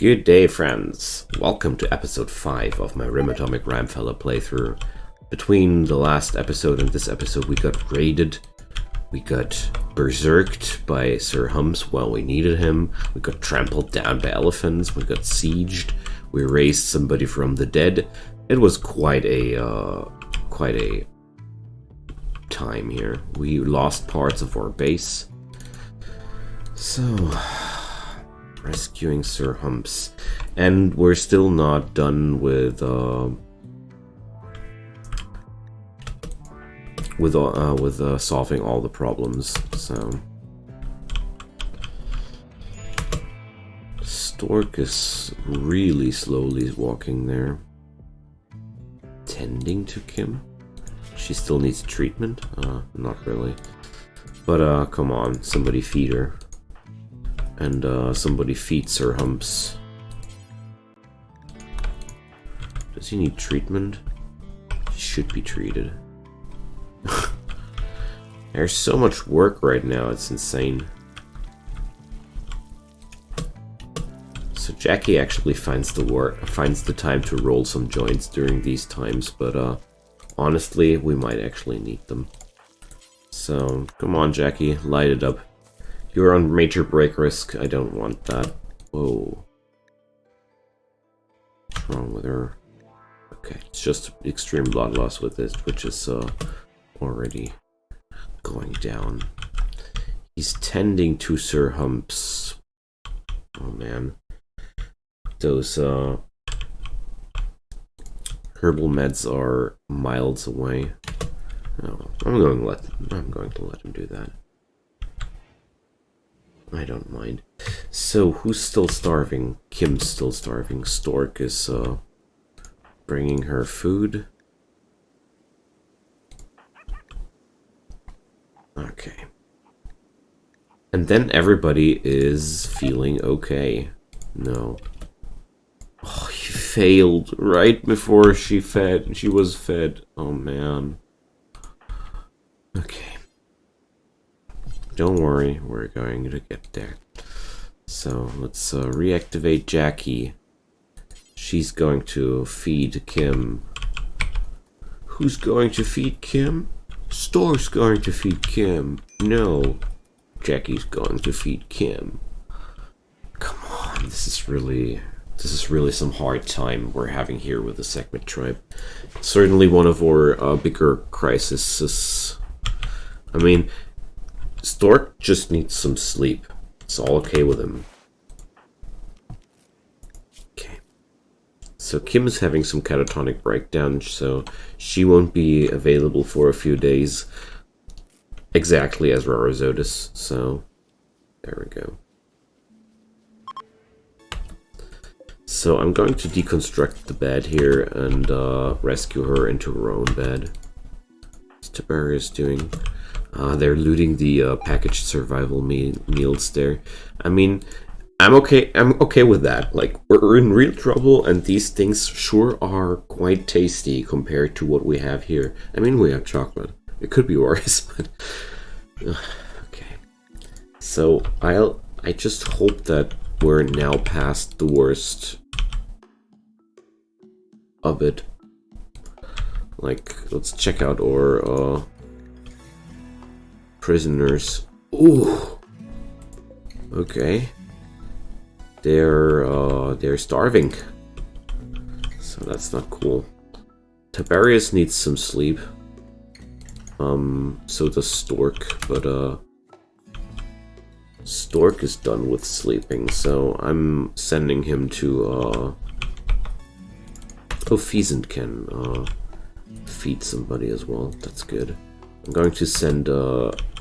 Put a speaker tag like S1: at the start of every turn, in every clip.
S1: Good day, friends. Welcome to episode 5 of my Rimatomics Rimefeller playthrough. Between the last episode and this episode, we got raided. We got berserked by Sir Humps while we needed him. We got trampled down by elephants. We got sieged. We raised somebody from the dead. It was quite a time here. We lost parts of our base. So, rescuing Sir Humps, and we're still not done with solving all the problems. So, Stork is really slowly walking there, tending to Kim. She still needs treatment. Not really, but come on, somebody feed her. And somebody feed Sir Humps. Does he need treatment? He should be treated. There's so much work right now, it's insane. So Jackie actually finds the time to roll some joints during these times, but honestly, we might actually need them. So come on, Jackie, light it up. You're on major break risk. I don't want that. Whoa. What's wrong with her? Okay, it's just extreme blood loss with this, which is already going down. He's tending to Sir Humps. Oh man. Those herbal meds are miles away. Oh, I'm going to let him do that. I don't mind. So, who's still starving? Kim's still starving. Stork is bringing her food. Okay. And then everybody is feeling okay. No. Oh, he failed right before she was fed. Oh, man. Okay. Don't worry, we're going to get there. So let's reactivate Jackie. She's going to feed Kim. Who's going to feed Kim? Stork's going to feed Kim. No, Jackie's going to feed Kim. Come on, this is really some hard time we're having here with the segment tribe. Certainly one of our bigger crises. I mean, Stork just needs some sleep. It's all okay with him. Okay. So Kim is having some catatonic breakdown, so she won't be available for a few days. Exactly as Rarazotis, so there we go. So I'm going to deconstruct the bed here and rescue her into her own bed. What's Tiberius doing? They're looting the packaged survival meals there. I mean, I'm okay with that. Like, we're in real trouble, and these things sure are quite tasty compared to what we have here. I mean, we have chocolate. It could be worse, but okay. So I just hope that we're now past the worst of it. Like, let's check out our prisoners. Ooh. Okay. They're starving. So that's not cool. Tiberius needs some sleep. So does Stork, but Stork is done with sleeping, so I'm sending him to Pheasant can feed somebody as well. That's good. I'm going to send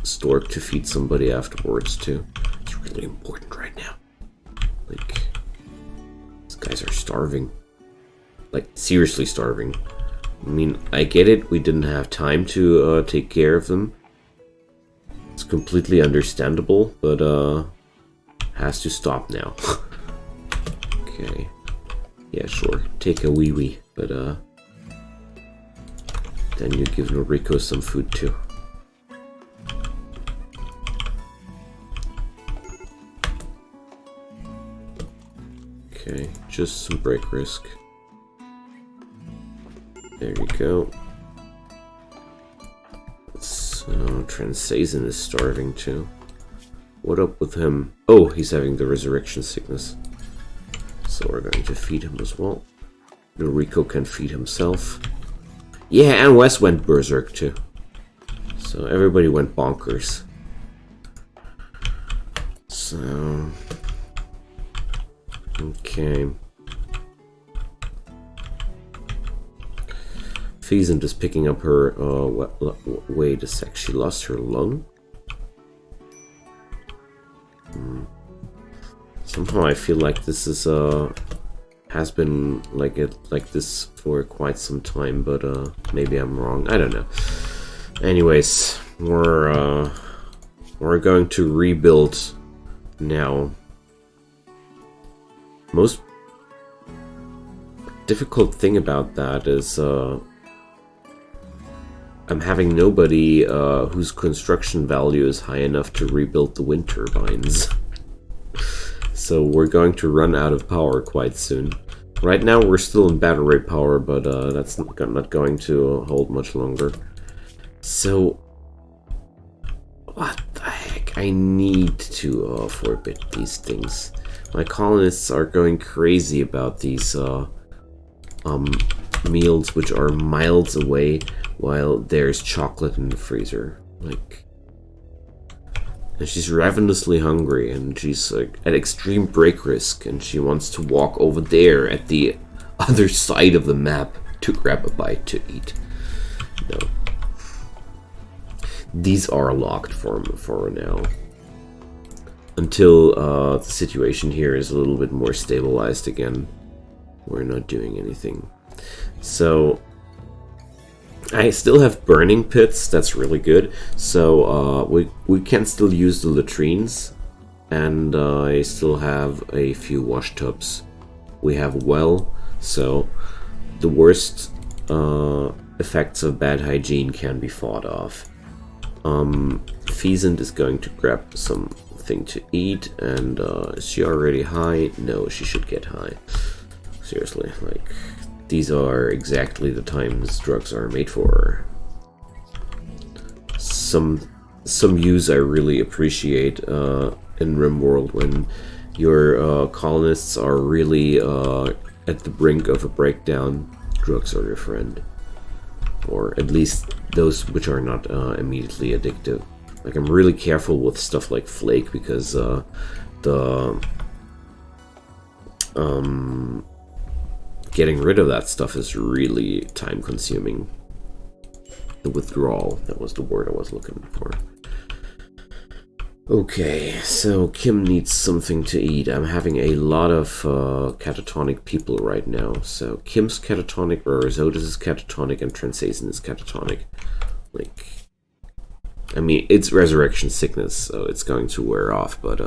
S1: Stork to feed somebody afterwards too. It's really important right now. Like, these guys are starving. Like, seriously starving. I mean, I get it, we didn't have time to take care of them. It's completely understandable, but has to stop now. Okay. Yeah, sure. Take a wee-wee, but then you give Noriko some food too. Okay, just some break risk. There you go. So, Transazin is starving too. What up with him? Oh, he's having the resurrection sickness. So we're going to feed him as well. Noriko can feed himself. Yeah, and Wes went berserk too. So everybody went bonkers. So... okay. Pheasant is picking up her... wait a sec, she lost her lung? Somehow I feel like this is has been like this for quite some time, but maybe I'm wrong. I don't know. Anyways, we're going to rebuild now. Most difficult thing about that is I'm having nobody whose construction value is high enough to rebuild the wind turbines. So we're going to run out of power quite soon. Right now we're still in battery power, but that's not going to hold much longer. So, what the heck? I need to forbid these things. My colonists are going crazy about these meals which are miles away, while there's chocolate in the freezer. Like... and she's ravenously hungry, and she's like at extreme break risk, and she wants to walk over there at the other side of the map to grab a bite to eat. No. These are locked for now. Until the situation here is a little bit more stabilized again. We're not doing anything. So... I still have burning pits, that's really good. So we can still use the latrines, and I still have a few wash tubs. We have a well, so the worst effects of bad hygiene can be fought off. Pheasant is going to grab something to eat, and is she already high? No, she should get high. Seriously, like... these are exactly the times drugs are made for. Some use I really appreciate in Rimworld when your colonists are really at the brink of a breakdown. Drugs are your friend, or at least those which are not immediately addictive. Like, I'm really careful with stuff like Flake because getting rid of that stuff is really time-consuming. The withdrawal, that was the word I was looking for. Okay, so Kim needs something to eat. I'm having a lot of catatonic people right now. So Kim's catatonic, Rorizotis is catatonic, and Transazin is catatonic. Like, I mean, it's resurrection sickness, so it's going to wear off, but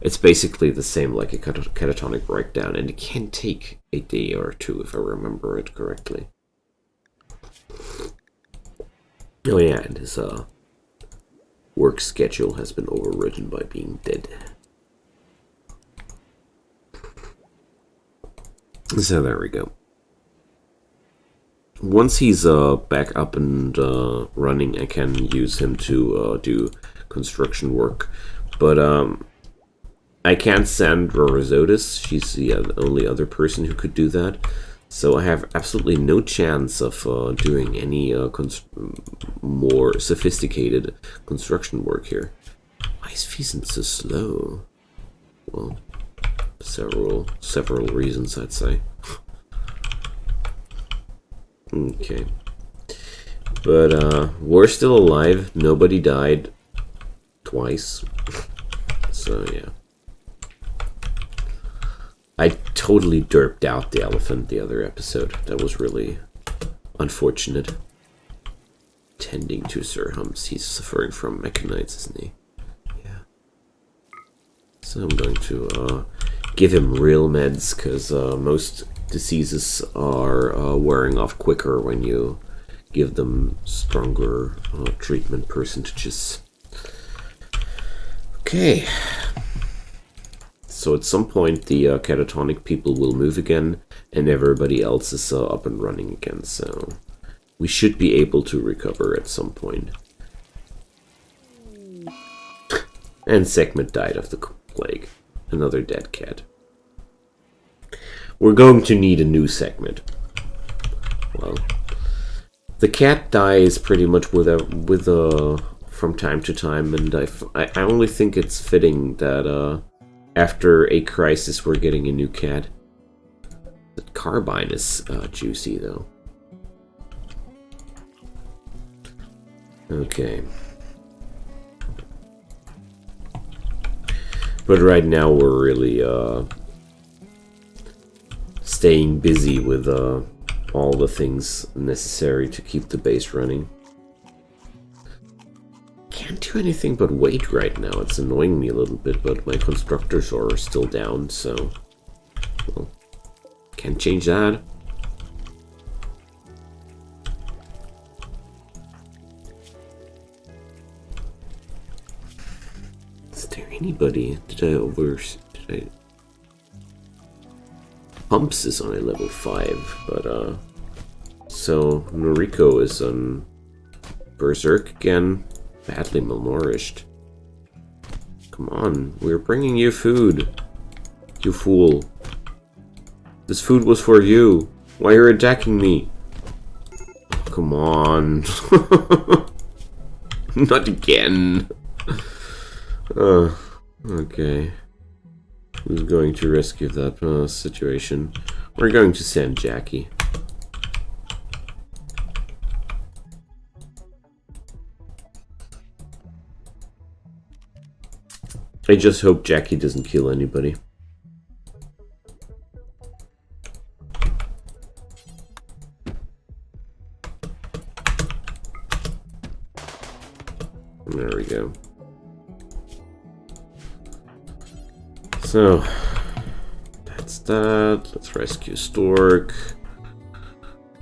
S1: it's basically the same like a catatonic breakdown, and it can take a day or two if I remember it correctly. Oh yeah, and his work schedule has been overridden by being dead. So there we go. Once he's back up and running, I can use him to do construction work. But I can't send Rorizotis. She's the only other person who could do that. So I have absolutely no chance of doing any more sophisticated construction work here. Why is Pheasant so slow? Well, several reasons, I'd say. Okay. But we're still alive. Nobody died twice. So yeah. I totally derped out the elephant the other episode. That was really unfortunate. Tending to Sir Humps. He's suffering from mechanites, isn't he? Yeah. So I'm going to give him real meds, because most diseases are wearing off quicker when you give them stronger treatment percentages. Okay. So at some point the catatonic people will move again, and everybody else is up and running again. So we should be able to recover at some point. And Segment died of the plague. Another dead cat. We're going to need a new Segment. Well, the cat dies pretty much from time to time, and I only think it's fitting that after a crisis we're getting a new cat. The carbine is juicy though. Okay. But right now we're really staying busy with all the things necessary to keep the base running. Can't do anything but wait right now. It's annoying me a little bit, but my constructors are still down, so well, can't change that. Is there anybody? Pumps is on a level 5, but so Noriko is on Berserk again, badly malnourished. Come on, we're bringing you food, you fool. This food was for you. Why are you attacking me? Come on. Not again. Okay. Who's going to rescue that situation? We're going to send Jackie. I just hope Jackie doesn't kill anybody. There we go. So, that's that. Let's rescue Stork.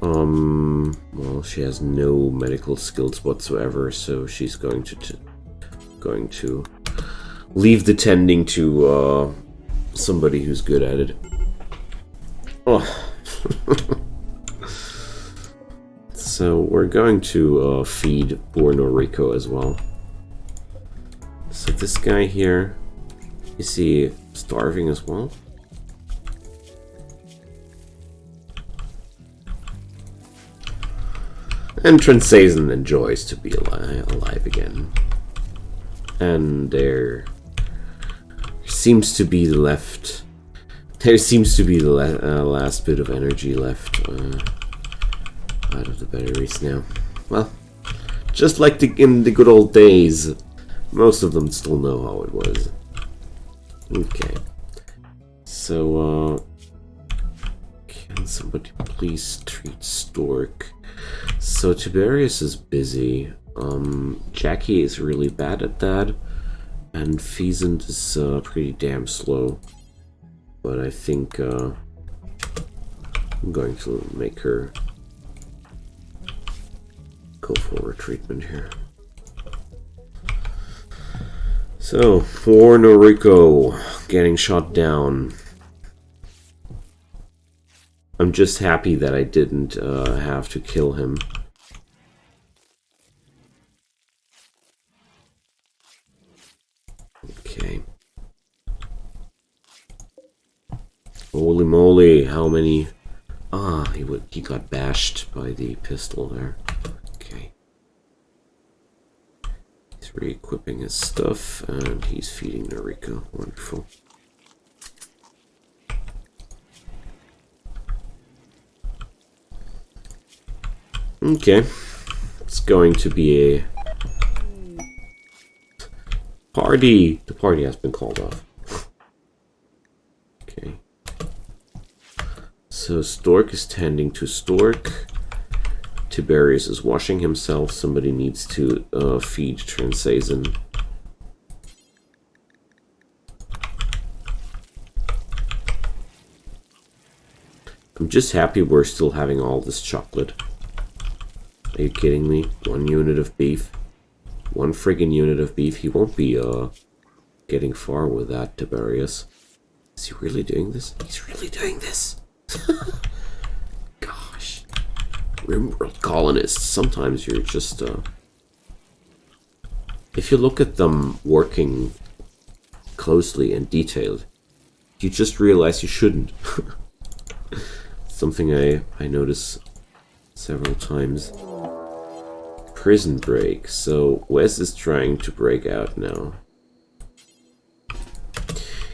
S1: Well, she has no medical skills whatsoever, so she's going to leave the tending to somebody who's good at it. Oh. So we're going to feed poor Noriko as well. So this guy here, is he starving as well? And Transazon enjoys to be alive again. And there seems to be the last bit of energy left out of the batteries now. Well, just like in the good old days, most of them still know how it was. Okay. So, can somebody please treat Stork? So Tiberius is busy. Jackie is really bad at that, and Pheasant is pretty damn slow. But I think I'm going to make her go for a treatment here. So, for Noriko getting shot down. I'm just happy that I didn't have to kill him. Okay. Holy moly, how many... Ah, he got bashed by the pistol there. Okay. He's re-equipping his stuff, and he's feeding Noriko. Wonderful. Okay. It's going to be a party. The party has been called off. Okay. So Stork is tending to Stork. Tiberius is washing himself. Somebody needs to feed Transazon. I'm just happy we're still having all this chocolate. Are you kidding me? 1 unit of beef. 1 friggin' unit of beef. He won't be getting far with that, Tiberius. Is he really doing this? He's really doing this. Gosh. Rimworld colonists, sometimes you're just, if you look at them working closely and detailed, you just realize you shouldn't. Something I notice several times. Prison break. So Wes is trying to break out now.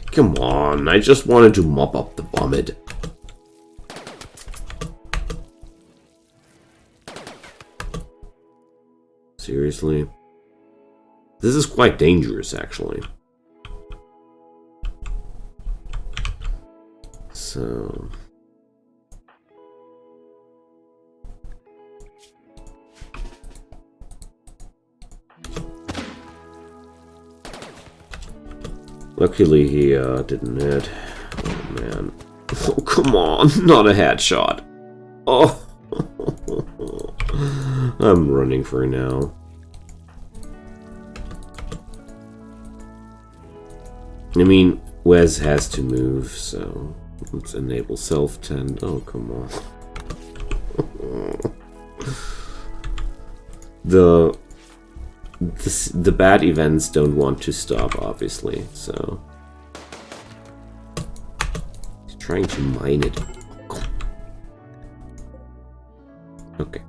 S1: Come on, I just wanted to mop up the vomit. Seriously? This is quite dangerous, actually. So... luckily he didn't hit. Oh man. Oh, come on, not a headshot. Oh. I'm running for now. I mean, Wes has to move, so let's enable self-tend. Oh, come on. The bad events don't want to stop, obviously, so... He's trying to mine it. Okay.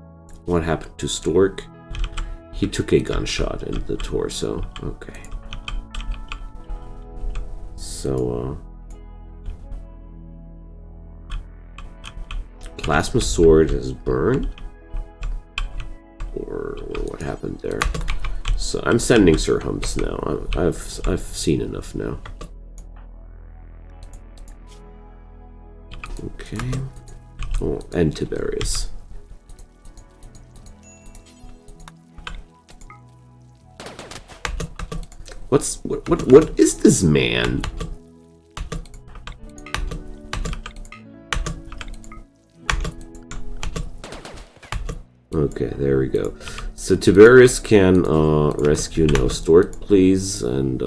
S1: What happened to Stork? He took a gunshot in the torso. Okay. So, plasma sword is burned? Or what happened there? So I'm sending Sir Humps now. I've seen enough now. Okay. Oh, and Tiberius. What is this man? Okay, there we go. So Tiberius can rescue now Stork, please, and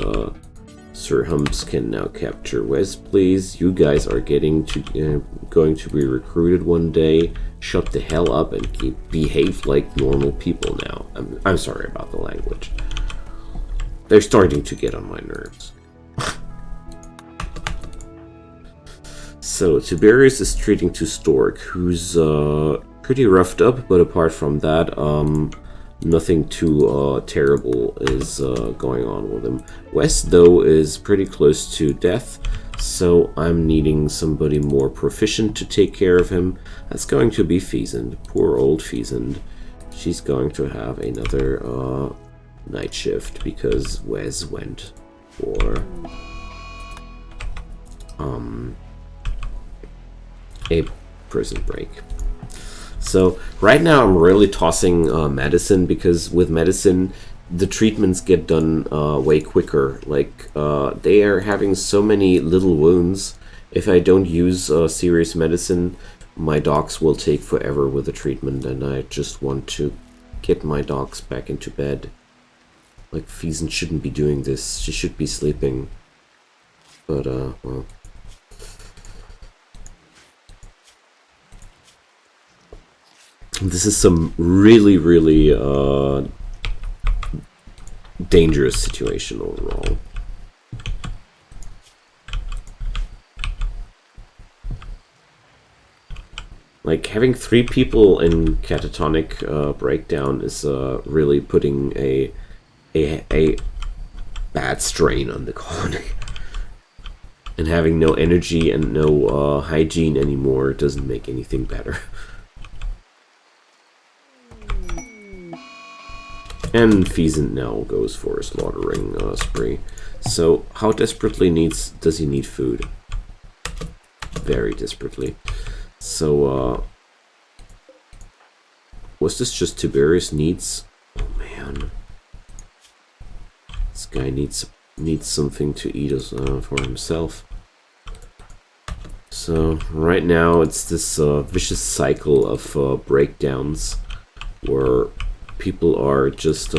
S1: Sir Humps can now capture Wes, please. You guys are going to be recruited one day. Shut the hell up and behave like normal people now. I'm sorry about the language. They're starting to get on my nerves. So Tiberius is treating to Stork, who's pretty roughed up, but apart from that, nothing too terrible is going on with him. Wes, though, is pretty close to death, so I'm needing somebody more proficient to take care of him. That's going to be Feasand. Poor old Feasand. She's going to have another night shift because Wes went for a prison break. So right now I'm really tossing medicine, because with medicine the treatments get done way quicker. Like they are having so many little wounds. If I don't use serious medicine, my dogs will take forever with the treatment, and I just want to get my dogs back into bed. Like, Feasand shouldn't be doing this. She should be sleeping. But, well. This is some really, really, dangerous situation overall. Like, having 3 people in catatonic breakdown is really putting a bad strain on the colony. And having no energy and no hygiene anymore doesn't make anything better. And Feasand now goes for a slaughtering spree. So how desperately does he need food? Very desperately. So was this just Tiberius needs? Oh man. This guy needs something to eat for himself. So right now it's this vicious cycle of breakdowns where people are just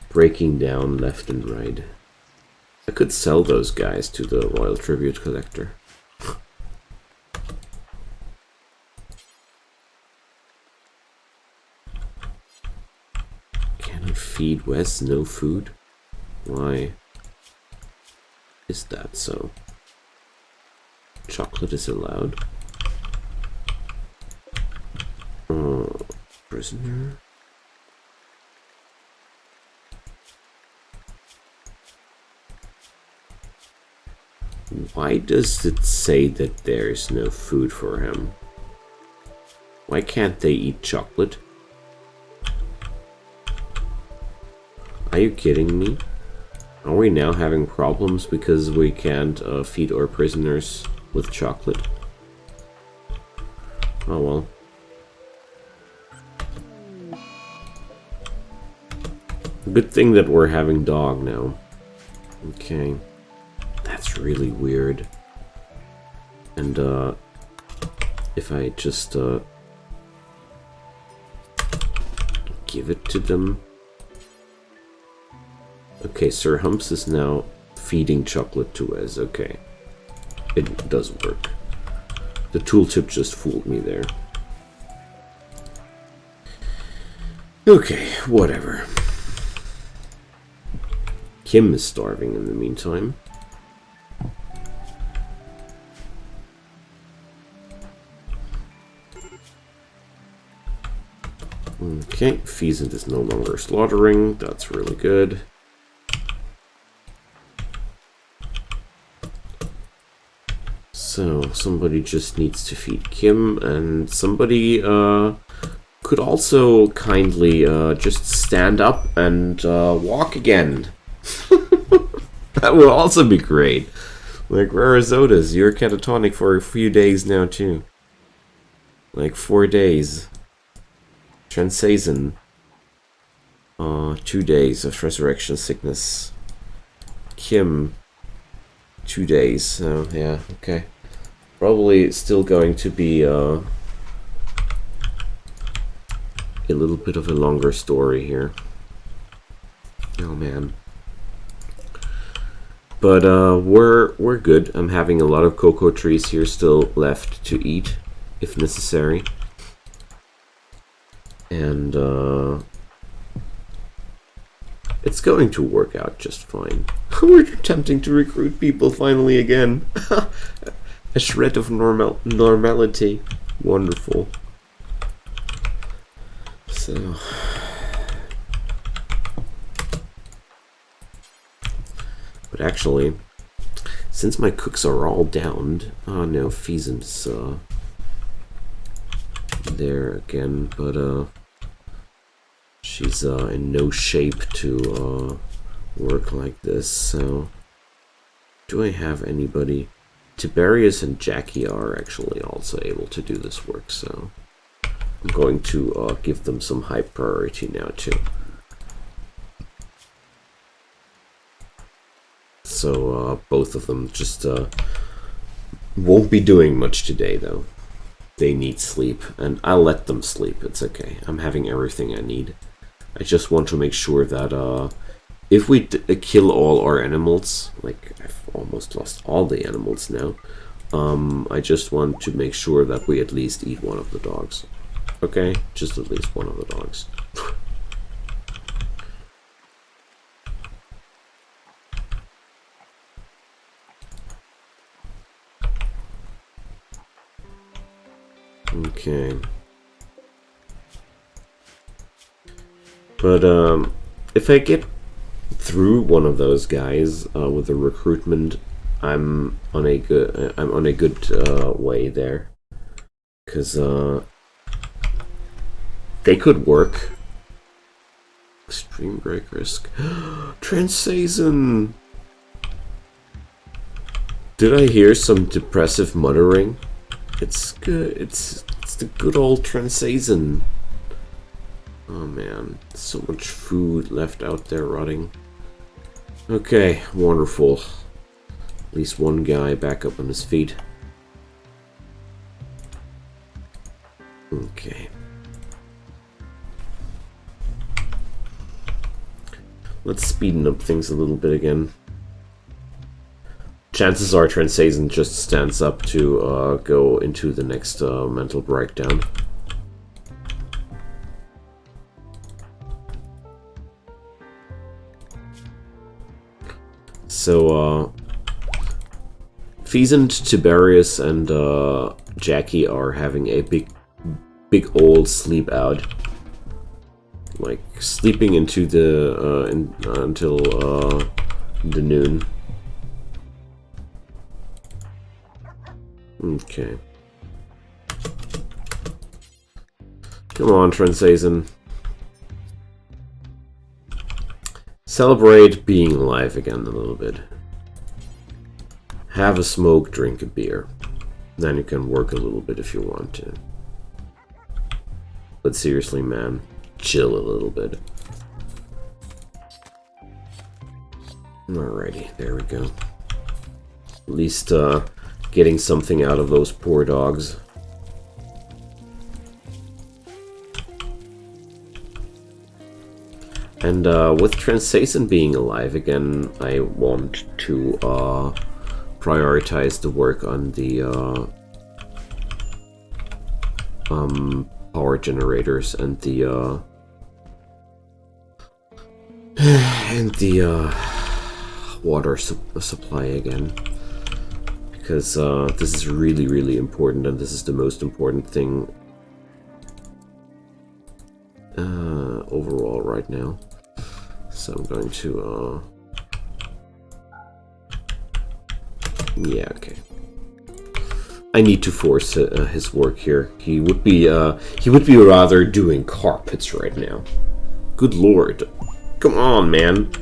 S1: breaking down left and right. I could sell those guys to the Royal Tribute Collector. Cannot feed Wes, no food? Why is that so? Chocolate is allowed. Prisoner. Why does it say that there's no food for him? Why can't they eat chocolate? Are you kidding me? Are we now having problems because we can't feed our prisoners with chocolate? Oh well. Good thing that we're having dog now. Okay. That's really weird. And if I just give it to them. Okay, Sir Humps is now feeding chocolate to Wes. Okay. It does work. The tooltip just fooled me there. Okay, whatever. Kim is starving in the meantime. Okay, Pheasant is no longer slaughtering. That's really good. So, somebody just needs to feed Kim, and somebody could also kindly just stand up and walk again. That would also be great. Like, Rarizotas, you're catatonic for a few days now, too. Like, 4 days. Transazin. 2 days of resurrection sickness. Kim. 2 days, so yeah, okay. Probably still going to be a little bit of a longer story here. Oh man. But we're good. I'm having a lot of cocoa trees here still left to eat, if necessary. And it's going to work out just fine. We're attempting to recruit people finally again. A shred of normality. Wonderful. So... But actually, since my cooks are all downed... Oh no, Pheasant's there again, but she's in no shape to work like this, so... Do I have anybody? Tiberius and Jackie are actually also able to do this work, so... I'm going to give them some high priority now, too. So, both of them just won't be doing much today, though. They need sleep, and I'll let them sleep. It's okay. I'm having everything I need. I just want to make sure that if we kill all our animals, like I've almost lost all the animals now, I just want to make sure that we at least eat one of the dogs. Okay? Just at least one of the dogs. Okay. But if I get through one of those guys with a recruitment, I'm on a good way there, because they could work. Extreme break risk. Transazin. Did I hear some depressive muttering? It's good. It's the good old Transazin. Oh man, so much food left out there rotting. Okay, wonderful. At least one guy back up on his feet. Okay. Let's speeden up things a little bit again. chances are Transazon just stands up to go into the next mental breakdown. So, Pheasant, Tiberius, and Jackie are having a big old sleep out. Like, sleeping into the, until, the noon. Okay. Come on, Transazon. Celebrate being alive again a little bit. Have a smoke, drink a beer. Then you can work a little bit if you want to. But seriously, man, chill a little bit. Alrighty, there we go. At least, getting something out of those poor dogs. And with Transazon being alive again, I want to prioritize the work on the power generators and the water supply again. Because this is really, really important, and this is the most important thing overall right now. So I'm going to, yeah, okay. I need to force his work here. He would be rather doing carpets right now. Good lord. Come on, man.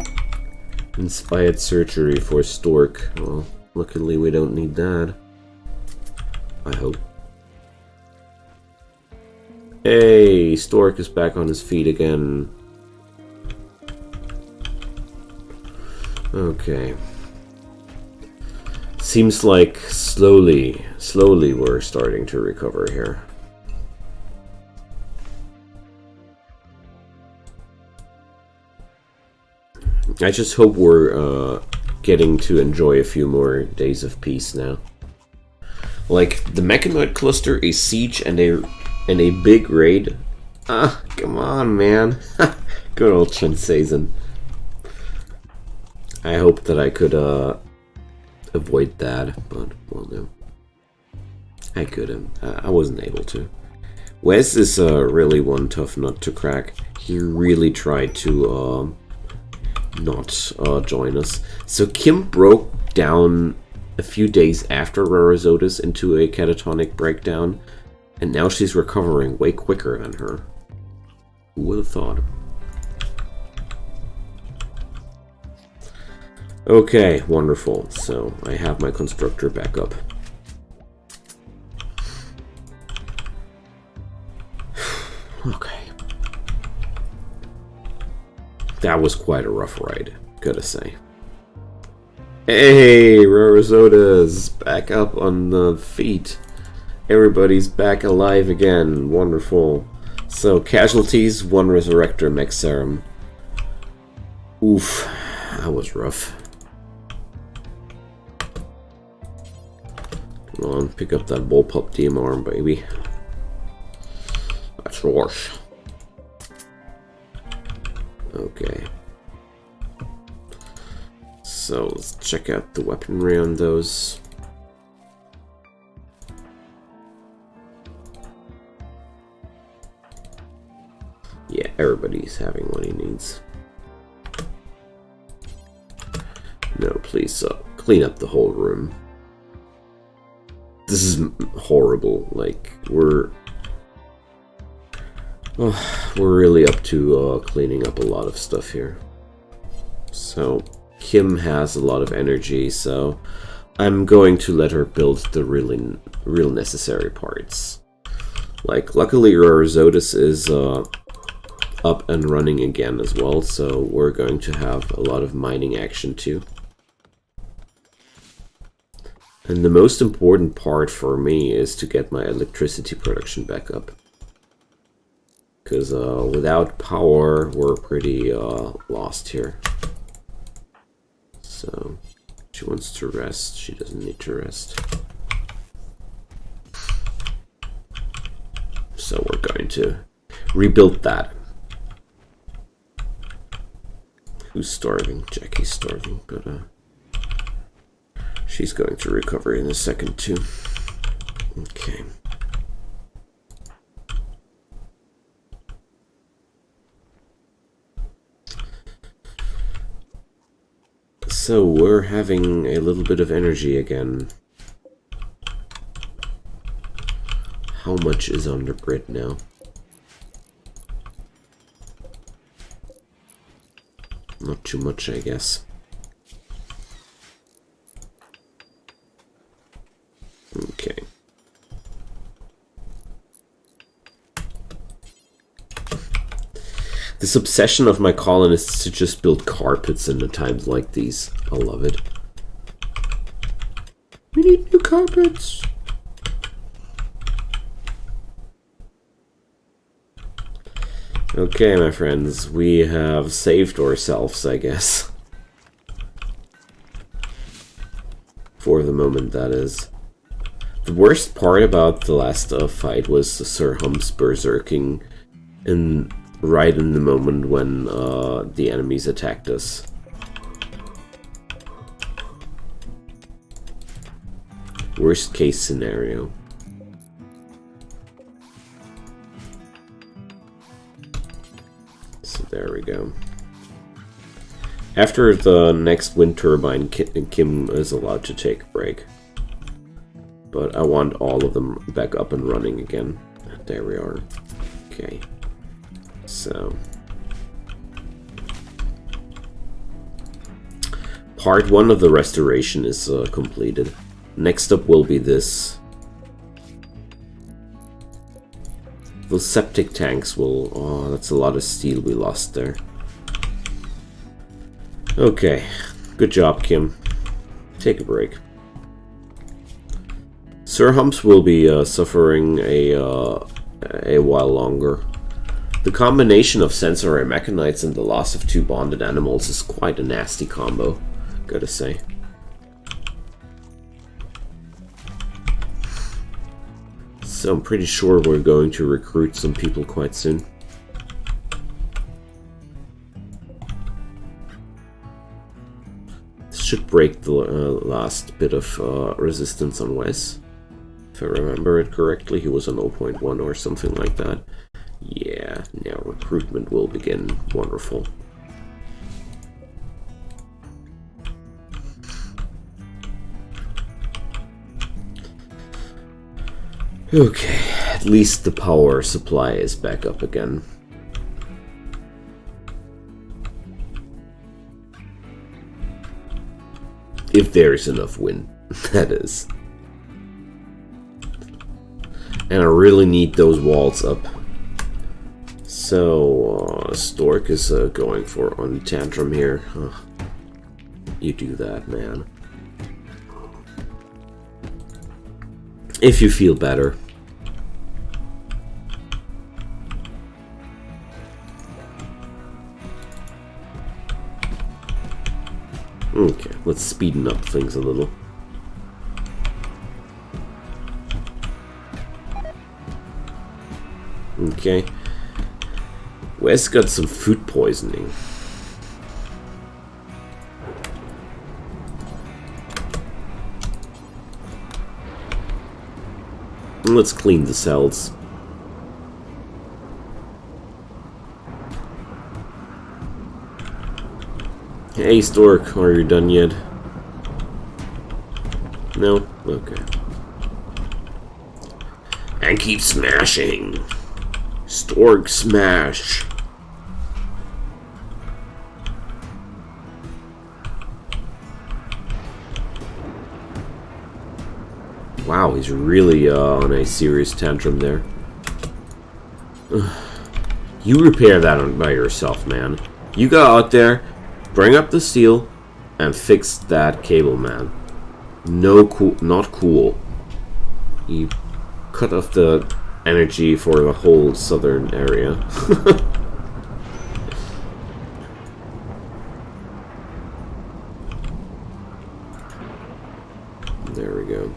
S1: Inspired surgery for Stork. Well, luckily we don't need that. I hope. Hey, Stork is back on his feet again. Okay. Seems like slowly we're starting to recover here. I just hope we're getting to enjoy a few more days of peace now. Like, the Mechanoid cluster, a siege, and a big raid. Ah, come on, man. Good old Transazon. I hope that I could avoid that, but, well, no. I couldn't. I wasn't able to. Wes is really one tough nut to crack. He really tried to not join us. So Kim broke down a few days after Rarizotis into a catatonic breakdown, and now she's recovering way quicker than her. Who would have thought? Okay, wonderful. So I have my constructor back up. Okay. That was quite a rough ride, gotta say. Hey, Rarizota's back up on the feet. Everybody's back alive again. Wonderful. So, casualties, 1 Resurrector Mech Serum. Oof, that was rough. Come on, pick up that bullpup DMR, baby. That's yours. Okay. So, let's check out the weaponry on those. Yeah, everybody's having what he needs. No, please, clean up the whole room. This is horrible. Like, we're really up to cleaning up a lot of stuff here. So, Kim has a lot of energy, so I'm going to let her build the real necessary parts. Like, luckily Rarizotis is up and running again as well, so we're going to have a lot of mining action too. And the most important part for me is to get my electricity production back up. Because without power, we're pretty lost here. So, wants to rest. She doesn't need to rest. So we're going to rebuild that. Who's starving? Jackie's starving, but she's going to recover in a second too. Okay. So we're having a little bit of energy again. How much is on the grid now? Not too much, I guess. Okay. This obsession of my colonists to just build carpets in the times like these. I love it. We need new carpets. Okay, my friends, we have saved ourselves, I guess. For the moment, that is. The worst part about the last fight was Sir Hum's berserking right in the moment when the enemies attacked us. Worst case scenario. So there we go. After the next wind turbine, Kim is allowed to take a break. But I want all of them back up and running again. There we are. Okay. So. Part 1 of the restoration is completed. Next up will be this. Those septic tanks will... Oh, that's a lot of steel we lost there. Okay. Good job, Kim. Take a break. Sir Humps will be suffering a while longer. The combination of sensory mechanites and the loss of 2 bonded animals is quite a nasty combo, gotta say. So I'm pretty sure we're going to recruit some people quite soon. This should break the last bit of resistance on Wes. If I remember it correctly, he was on 0.1 or something like that. Yeah, now recruitment will begin. Wonderful. Okay, at least the power supply is back up again. If there is enough wind, that is. And I really need those walls up. So, Stork is going for on tantrum here. You do that, man. If you feel better. Okay, let's speeden up things a little. Okay. Wes got some food poisoning. Let's clean the cells. Hey Stork, are you done yet? No? Okay. And keep smashing. Stork smash. Wow, he's really on a serious tantrum there. You repair that by yourself, man. You go out there, bring up the steel, and fix that cable, man. No cool, not cool. You cut off the energy for the whole southern area. There we go.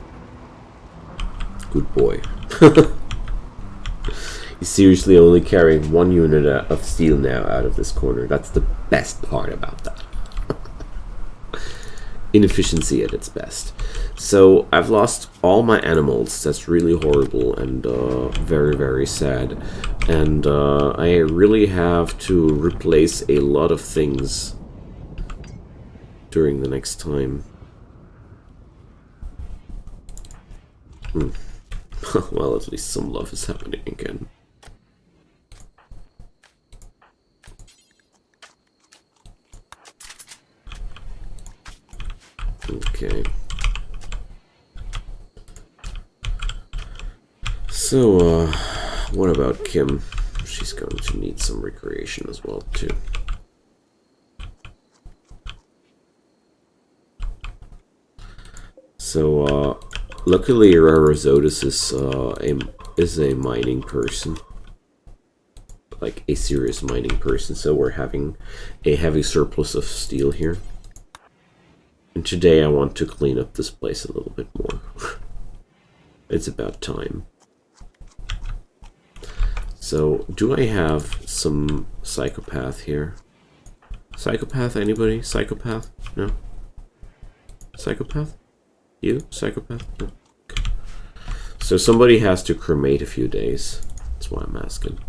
S1: Good boy. He's seriously only carrying 1 unit of steel now out of this corner. That's the best part about that. Inefficiency at its best. So I've lost all my animals. That's really horrible and very, very sad. And I really have to replace a lot of things during the next time. Well, at least some love is happening again. Okay. So, what about Kim? She's going to need some recreation as well, too. So, luckily, Rarizotis is a mining person. Like, a serious mining person, so we're having a heavy surplus of steel here. And today I want to clean up this place a little bit more. It's about time. So, do I have some psychopath here? Psychopath, anybody? Psychopath? No? Psychopath? You? Psychopath? No. Okay. So somebody has to cremate a few days. That's why I'm asking.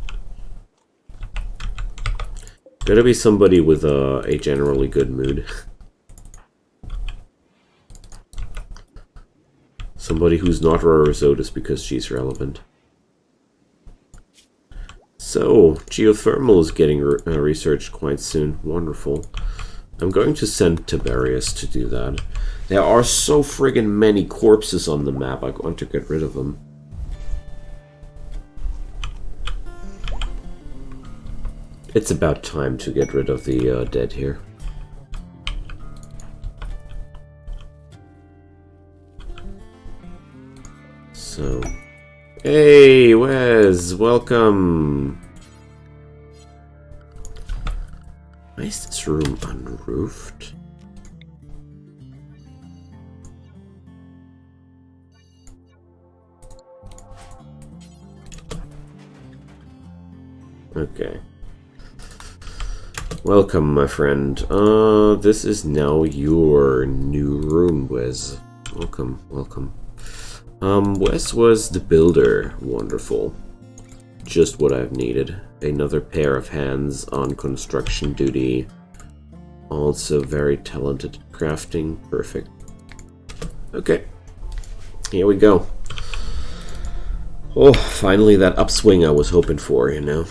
S1: Gotta be somebody with a generally good mood. Somebody who's not Rarizotis because she's relevant. So, geothermal is getting researched quite soon. Wonderful. I'm going to send Tiberius to do that. There are so friggin' many corpses on the map, I want to get rid of them. It's about time to get rid of the dead here. So, hey Wes, welcome. Why is this room unroofed? Okay. Welcome, my friend. This is now your new room, Wes. Welcome, welcome. Wes was the builder. Wonderful. Just what I've needed. Another pair of hands on construction duty. Also very talented at crafting. Perfect. Okay. Here we go. Oh, finally that upswing I was hoping for, you know.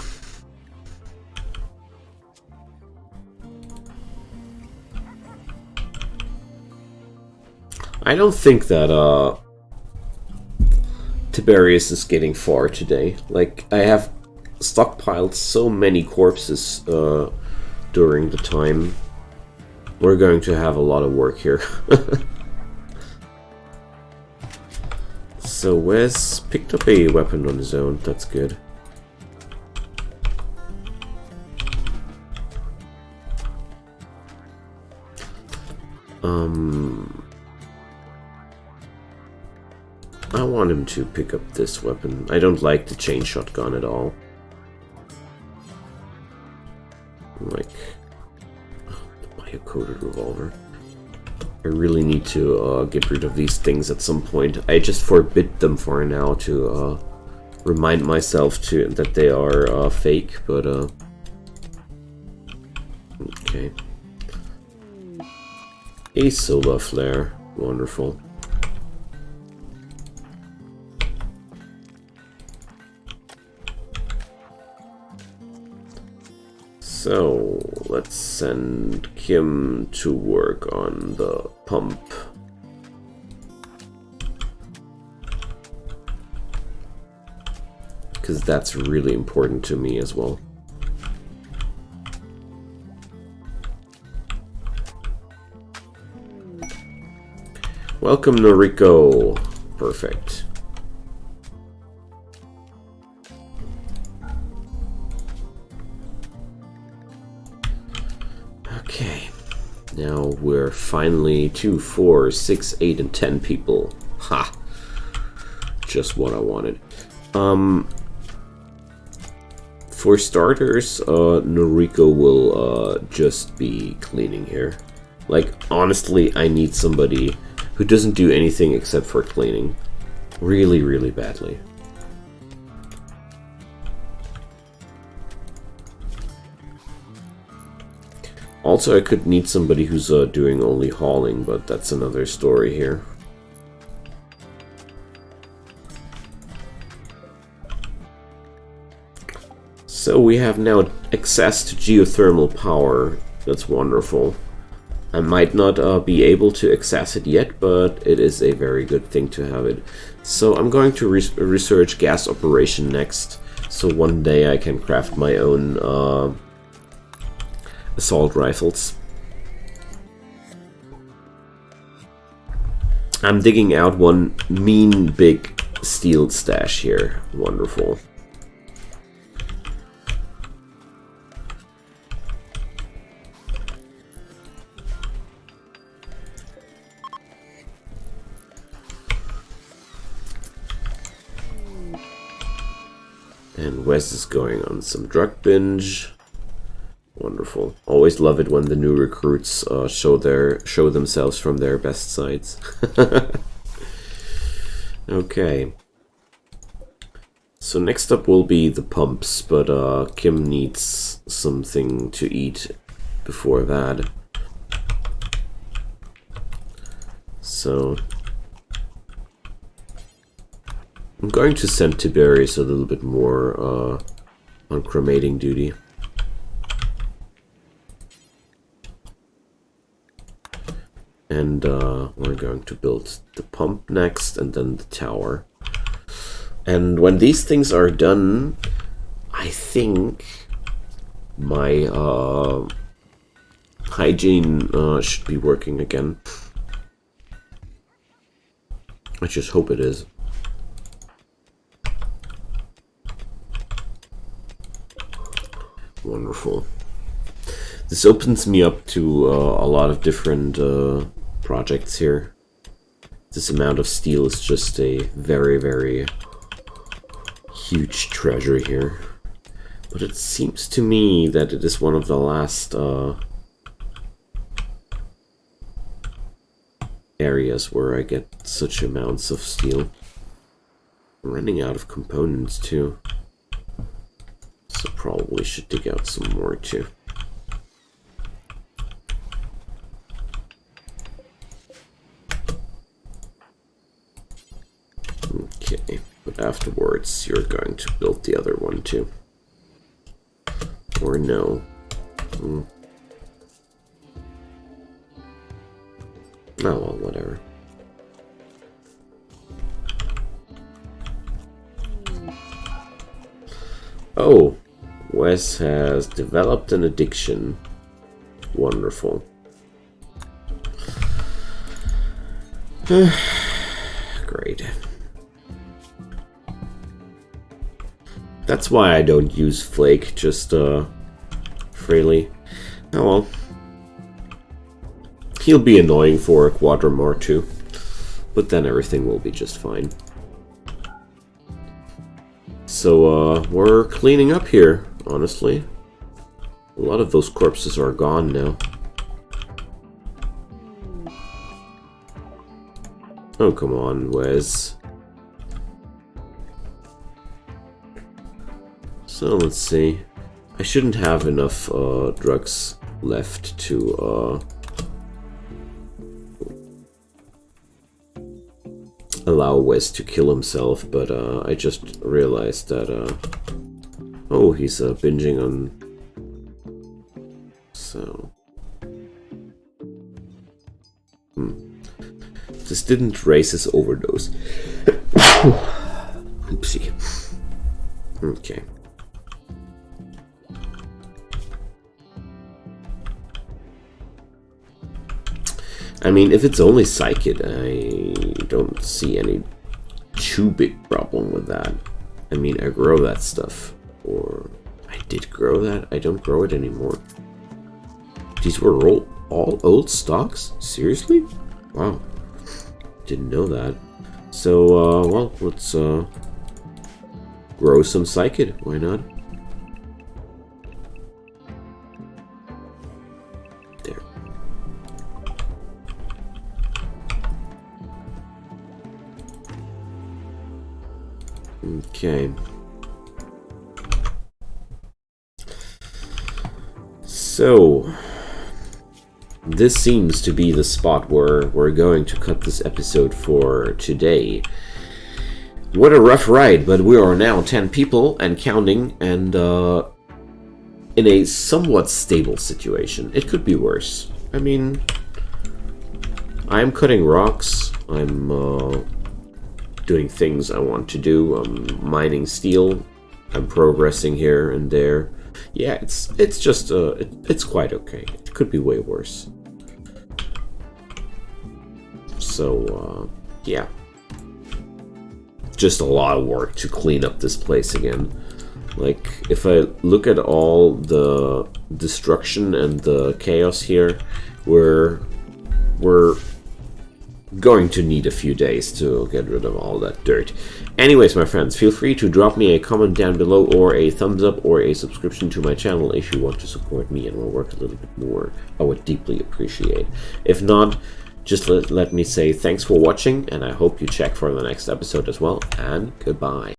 S1: I don't think that, Tiberius is getting far today. Like, I have stockpiled so many corpses during the time. We're going to have a lot of work here. So Wes picked up a weapon on his own. That's good. I want him to pick up this weapon. I don't like the chain shotgun at all. Like, the bio-coated revolver. I really need to get rid of these things at some point. I just forbid them for now to remind myself that they are fake, but okay. A solar flare. Wonderful. So, let's send Kim to work on the pump. Because that's really important to me as well. Welcome, Noriko. Perfect. Now we're finally 2, 4, 6, 8, and 10 people. Ha! Just what I wanted. For starters, Noriko will just be cleaning here. Like, honestly, I need somebody who doesn't do anything except for cleaning. Really, really badly. Also, I could need somebody who's doing only hauling, but that's another story here. So we have now access to geothermal power. That's wonderful. I might not be able to access it yet, but it is a very good thing to have it. So I'm going to research gas operation next. So one day I can craft my own assault rifles. I'm digging out one mean big steel stash here. Wonderful. And Wes is going on some drug binge. Wonderful. Always love it when the new recruits show themselves from their best sides. Okay. So next up will be the pumps, but Kim needs something to eat before that. So I'm going to send Tiberius a little bit more on cremating duty. And we're going to build the pump next, and then the tower. And when these things are done, I think my hygiene should be working again. I just hope it is. Wonderful. This opens me up to a lot of different projects here. This amount of steel is just a very, very huge treasure here. But it seems to me that it is one of the last areas where I get such amounts of steel. I'm running out of components too. So probably should dig out some more too. Okay, but afterwards you're going to build the other one too. Or no. Oh well, whatever. Oh, Wes has developed an addiction. Wonderful. Great. That's why I don't use Flake, just freely. Oh well. He'll be annoying for a quadrum or two, but then everything will be just fine. So, we're cleaning up here, honestly. A lot of those corpses are gone now. Oh, come on, Wes. So, let's see. I shouldn't have enough drugs left to allow Wes to kill himself, but I just realized that oh, he's binging on, so this didn't raise his overdose. Oopsie. Okay. I mean, if it's only Psychic, I don't see any too big problem with that. I mean, I grow that stuff. Or, I did grow that? I don't grow it anymore. These were all old stocks? Seriously? Wow. Didn't know that. So, well, let's grow some psychid. Why not? There. Okay. So, this seems to be the spot where we're going to cut this episode for today. What a rough ride, but we are now 10 people and counting, and in a somewhat stable situation. It could be worse. I mean, I'm cutting rocks, I'm doing things I want to do, I'm mining steel, I'm progressing here and there. Yeah, it's just it's quite okay. It could be way worse. So yeah, just a lot of work to clean up this place again. Like, if I look at all the destruction and the chaos here, we're going to need a few days to get rid of all that dirt. Anyways, my friends, feel free to drop me a comment down below, or a thumbs up, or a subscription to my channel if you want to support me and will work a little bit more. I would deeply appreciate. If not, just let me say thanks for watching, and I hope you check for the next episode as well, and goodbye.